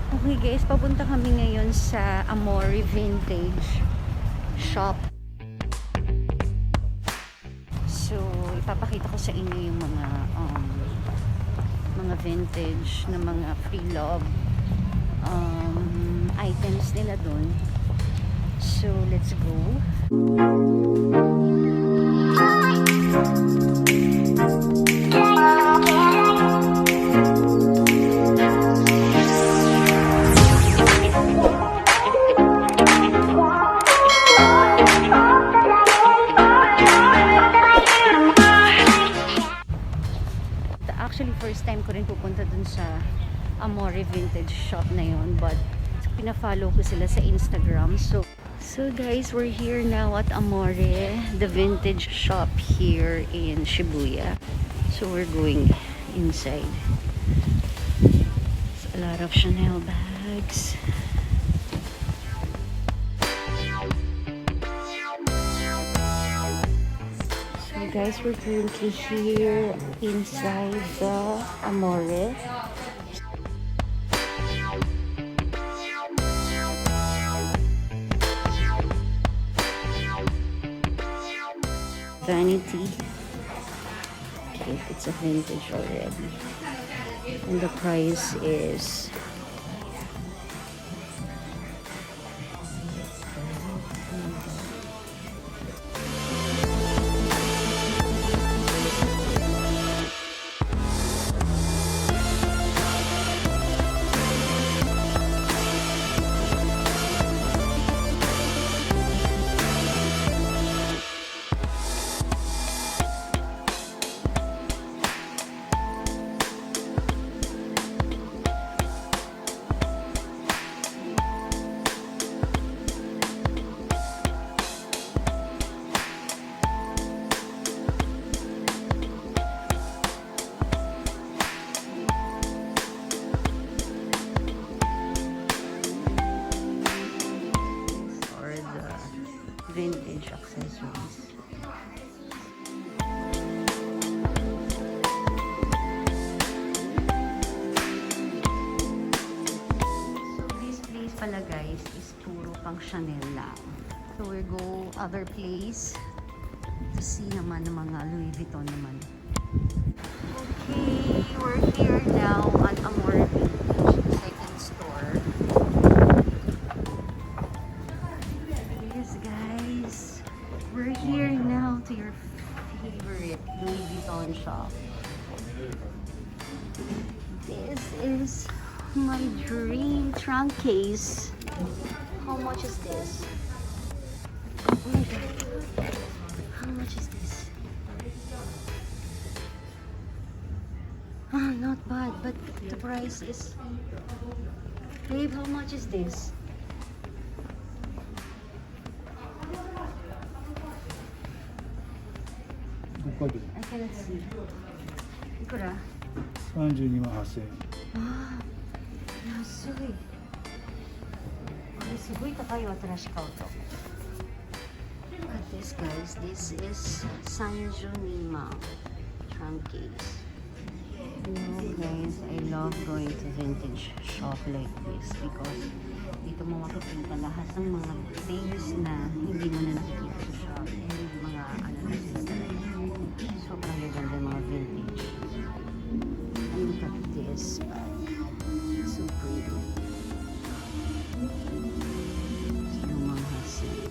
Okay guys, papunta kami ngayon sa Amore Vintage Shop. So, ipapakita ko sa inyo yung mga vintage na mga pre-love items nila doon. So, let's go. Actually, first time ko rin pupunta dun sa Amore Vintage Shop na yun, but pina-follow ko sila sa Instagram. So guys, we're here now at Amore, the vintage shop here in Shibuya. So we're going inside. There's a lot of Chanel bags. So guys, we're currently here inside the Amore. Vanity. Okay, it's a vintage already. And the price is vintage accessories. So this place pala guys is puro pang Chanel lang. So we go other place to see naman ng mga Louis Vuitton naman. Okay, we're here now at Amore Vintage, second store. We're here now to your favorite Louis Vuitton shop. This is my dream trunk case. How much is this? Oh my god. How much is this? Ah, not bad, but the price is... Babe, how much is this? I cannot see. Sakura. 32万8000円。ああ、安い。これすごい高いよ、新しく買うと。Look at this guys. This is 32万 trunk case. You know guys, I love going to vintage shop like this because dito mo makikita lahat ng mga things na hindi mo na nakikita sa shop. And mga ano na sila talaga. Sobrang gaganda mga vintage. And look at this bag. It's so pretty. Lumang hasil.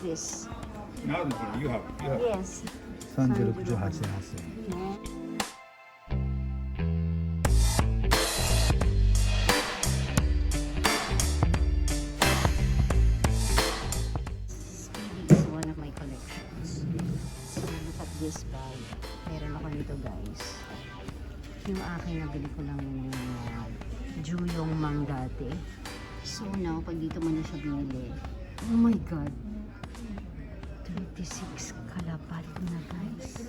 This. Now you have. Yes. 36,800円。Yung akin, nabili ko lang yung Juyong Mang dati. So now, pag dito mo na siya binili, oh my God, 26 kalapat na guys.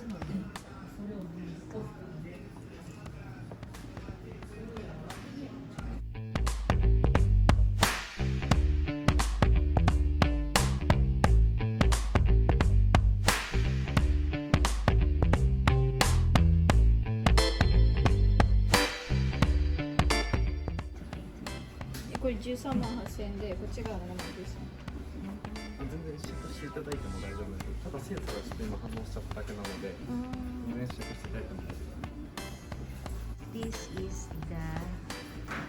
これ13万8000円で、こっちが7万9000円。全然試着していただいても大丈夫です。ただセンサーがちょっと今反応しちゃっただけなので、全然試着していただいても大丈夫です。 This is the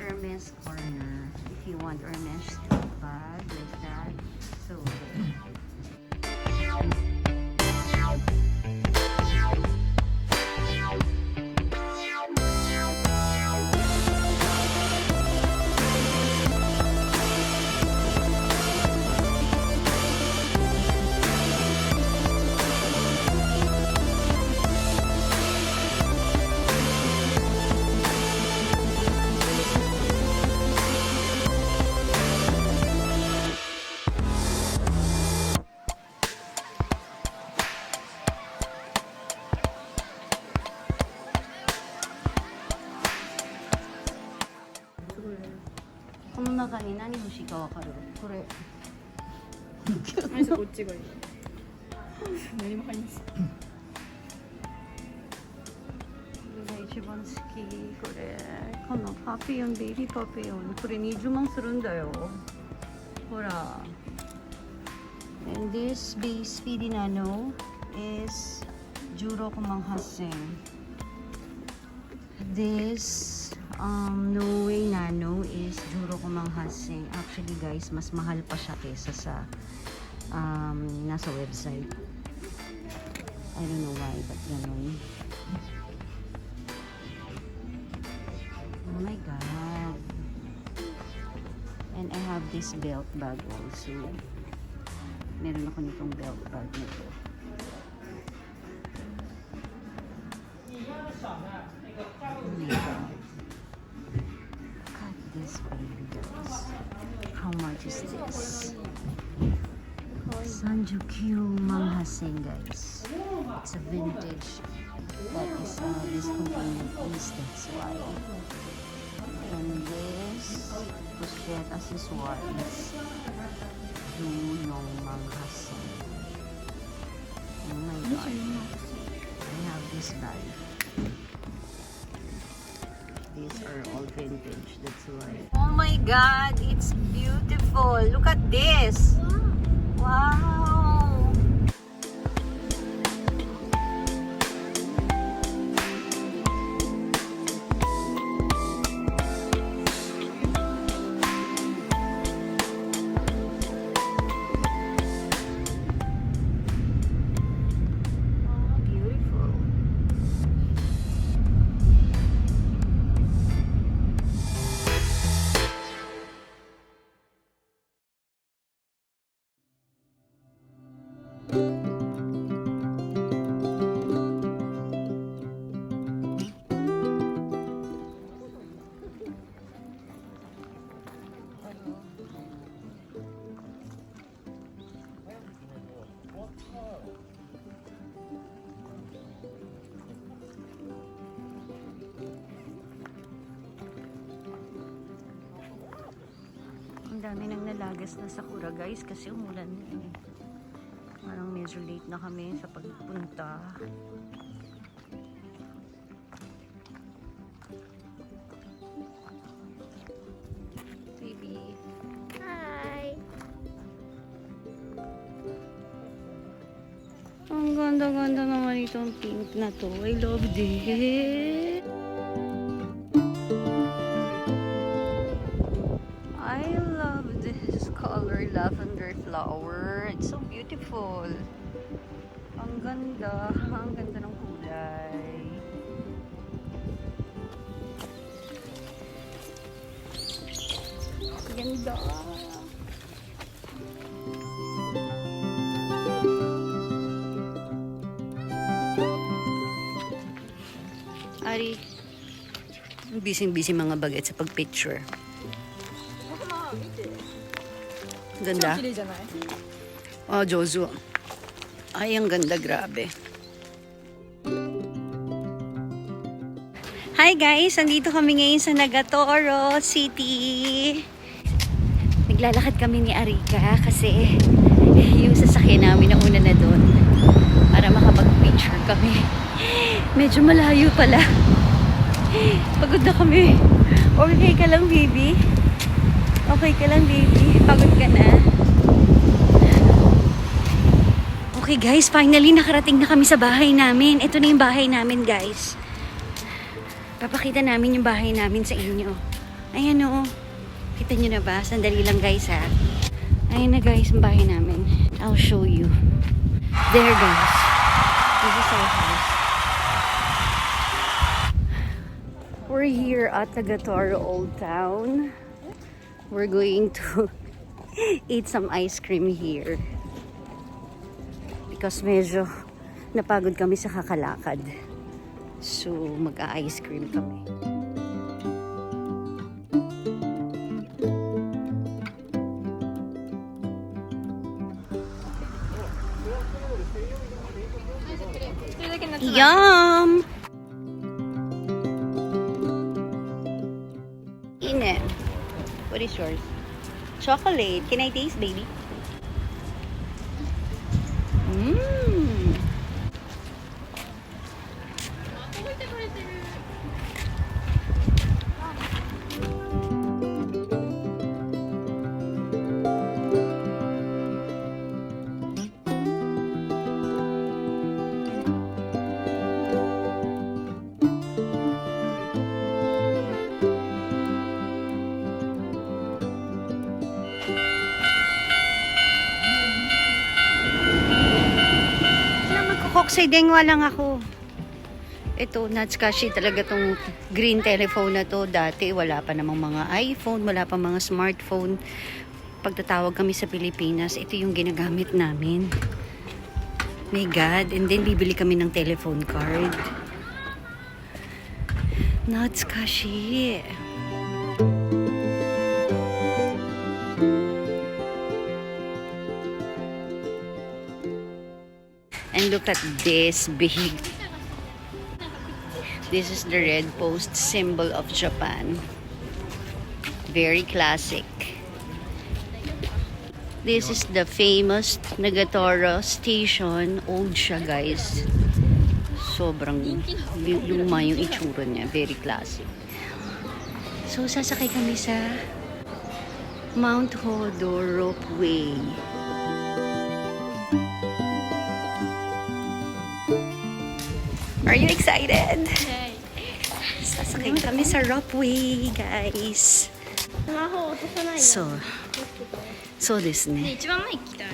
Hermes corner. If you want Hermes bag like that, soこの中に何欲しいかわかる？これ。あいつこっちがいい。何も入んないです。これが一番好き。これ。このパピヨン、ベイビーパピヨン。これ20万するんだよ。ほら。And this SPEEDY Nano is 16,800. This No Way Nano is 16,800. Actually guys, mas mahal pa siya kesa sa nasa website. I don't know why, but ganun. Oh my God. And I have this belt bag also. Meron ako nitong belt bag na to. Oh my God. Look at this baby guys. How much is this? Sanjukyu Manghaseng guys. It's a vintage that is discontinued piece, that's why. And this pochette accessoires. Juyong Manghaseng. Oh my God. I have this bag. These are all vintage, that's why. Oh my God, it's beautiful. Look at this. Wow. Ang dami nang nalagas na Sakura guys kasi umulan na eh. Parang medyo late na kami sa pagpunta. Baby. Hi! Ang ganda-ganda naman itong pink na to. I love this. I love this color, lavender flower. It's so beautiful. Ang ganda ng kulay. Ganda. Ari. Busy-busy mga baget sa pag-picture. まあ見て Ganda. 綺麗じゃない Oh, Jozu. Ay, ang ganda. Grabe. Hi guys! Andito kami ngayon sa Nagatoro City. Naglalakad kami ni Arika kasi yung sasakyan namin na una na doon para makapag-picture kami. Medyo malayo pala. Pagod na kami. Okay ka lang, baby? Okay ka lang, baby? Pagod ka na? Okay guys, finally nakarating na kami sa bahay namin. Ito na yung bahay namin, guys. Papakita namin yung bahay namin sa inyo. Ayan o. Kita nyo na ba? Sandali lang guys ha. Ayan na guys ang bahay namin. I'll show you. There guys. This is our house. We're here at Nagatoro Old Town. We're going to eat some ice cream here. Because medyo napagod kami sa kakalakad. So, mag-ice cream kami. Yum! Ine. What is yours? Chocolate. Can I taste, baby? Mmm. Dengwa lang ako. Ito, natskashi talaga tong green telephone na to. Dati wala pa namang mga iPhone, wala pa mga smartphone. Pagtatawag kami sa Pilipinas, ito yung ginagamit namin. My God. And then bibili kami ng telephone card. Natskashi. And look at this big. This is the red post symbol of Japan. Very classic. This is the famous Nagatoro station. Old siya guys. Sobrang luma yung itsura niya. Very classic. So sasakay kami sa Mount Hodo Ropeway. Are you excited? Sasakay kami sa ropeway, guys. So desu ne. 一番前行きたい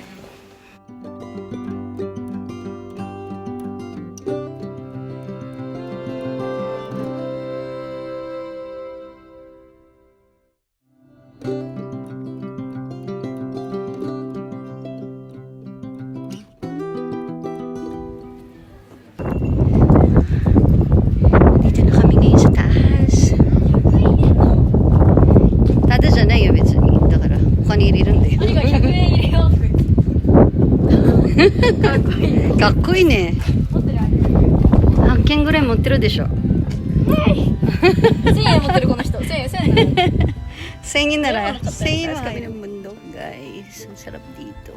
かっこいいね。8件ぐらい持ってるでしょ。1000円持ってるこの人。1000円1000円。 1000 na lang. 1000 na kami ng bundok, guys. Ang sarap dito.